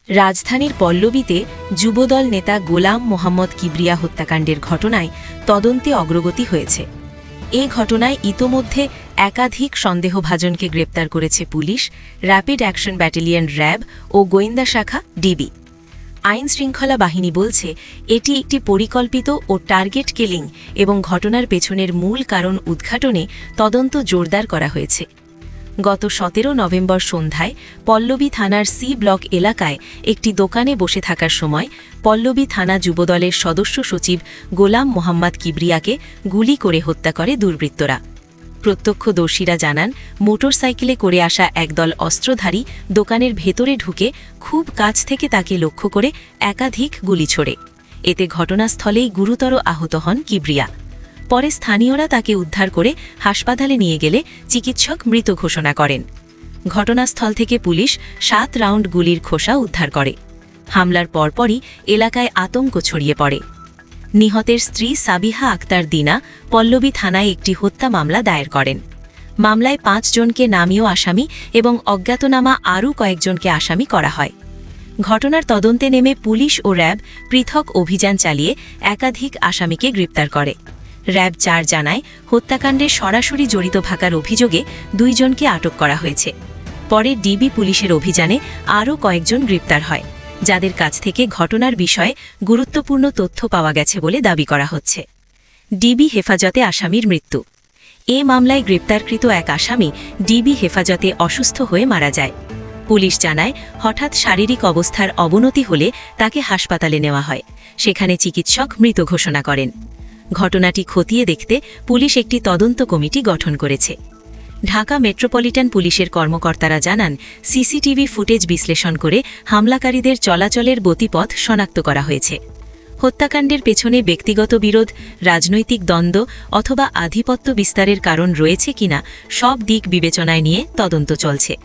রাজধানীর পল্লবীতে যুবদল নেতা গোলাম মোহাম্মদ কিবরিয়া হত্যাকাণ্ডের ঘটনায় তদন্তে অগ্রগতি হয়েছে। এ ঘটনায় ইতোমধ্যে একাধিক সন্দেহভাজনকে গ্রেপ্তার করেছে police, rapid action battalion RAB ও গোয়েন্দা শাখা ডিবি। আইন শৃঙ্খলা বাহিনী বলছে এটি একটি পরিকল্পিত ও টার্গেট কিলিং এবং ঘটনার পেছনের মূল কারণ উদ্ঘাটনে তদন্ত জোরদার করা হয়েছে। গত 17 নভেম্বর সন্ধ্যায় পল্লবী থানার সি ব্লক এলাকায় একটি দোকানে বসে থাকার সময় পল্লবী থানা যুবদলের সদস্য সচিব গোলাম মোহাম্মদ কিবরিয়াকে গুলি করে হত্যা করে দুর্বৃত্তরা। প্রত্যক্ষদর্শীরা জানান, মোটরসাইকেলে করে আসা একদল অস্ত্রধারী দোকানের ভেতরে ঢুকে খুব কাছ থেকে তাকে লক্ষ্য করে একাধিক গুলি ছোড়ে। এতে ঘটনাস্থলেই গুরুতর আহত হন কিবরিয়া। পরে স্থানীয়রা তাকে উদ্ধার করে হাসপাতালে নিয়ে গেলে চিকিৎসক মৃত ঘোষণা করেন। ঘটনাস্থল থেকে পুলিশ 7 রাউন্ড গুলির খোসা উদ্ধার করে। হামলার পরপরই এলাকায় আতঙ্ক ছড়িয়ে পড়ে। নিহতের স্ত্রী সাবিহা আক্তার দিনা পল্লবী থানায় একটি হত্যা মামলা দায়ের করেন। মামলায় 5 জনকে নামীয় আসামি এবং অজ্ঞাতনামা আরও কয়েকজনকে আসামি করা হয়। ঘটনার তদন্তে নেমে পুলিশ ও র্যাব পৃথক অভিযান চালিয়ে একাধিক আসামিকে গ্রেপ্তার করে। র্যাব 4 জানায়, হত্যাকাণ্ডে সরাসরি জড়িত থাকার অভিযোগে 2 জনকে আটক করা হয়েছে। পরে ডিবি পুলিশের অভিযানে আরও কয়েকজন গ্রেপ্তার হয়, যাদের কাছ থেকে ঘটনার বিষয়ে গুরুত্বপূর্ণ তথ্য পাওয়া গেছে বলে দাবি করা হচ্ছে। ডিবি হেফাজতে আসামির মৃত্যু। এ মামলায় গ্রেপ্তারকৃত এক আসামি ডিবি হেফাজতে অসুস্থ হয়ে মারা যায়। পুলিশ জানায়, হঠাৎ শারীরিক অবস্থার অবনতি হলে তাকে হাসপাতালে নেওয়া হয়। সেখানে চিকিৎসক মৃত ঘোষণা করেন। ঘটনাটি খতিয়ে দেখতে পুলিশ একটি তদন্ত কমিটি গঠন করেছে। ঢাকা মেট্রোপলিটন পুলিশের কর্মকর্তারা জানান, সিসিটিভি ফুটেজ বিশ্লেষণ করে হামলাকারীদের চলাচলের গতিপথ শনাক্ত করা হয়েছে। হত্যাকাণ্ডের পেছনে ব্যক্তিগত বিরোধ, রাজনৈতিক দ্বন্দ্ব অথবা আধিপত্য বিস্তারের কারণ রয়েছে কিনা সব দিক বিবেচনায় নিয়ে তদন্ত চলছে।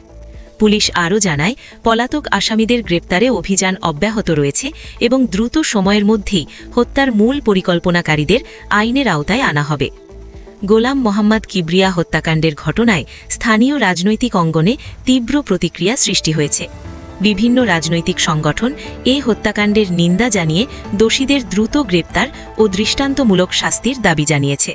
পুলিশ আরও জানায়, পলাতক আসামিদের গ্রেপ্তারে অভিযান অব্যাহত রয়েছে এবং দ্রুত সময়ের মধ্যেই হত্যার মূল পরিকল্পনাকারীদের আইনের আওতায় আনা হবে। গোলাম মোহাম্মদ কিবরিয়া হত্যাকাণ্ডের ঘটনায় স্থানীয় রাজনৈতিক অঙ্গনে তীব্র প্রতিক্রিয়া সৃষ্টি হয়েছে। বিভিন্ন রাজনৈতিক সংগঠন এ হত্যাকাণ্ডের নিন্দা জানিয়ে দোষীদের দ্রুত গ্রেপ্তার ও দৃষ্টান্তমূলক শাস্তির দাবি জানিয়েছে।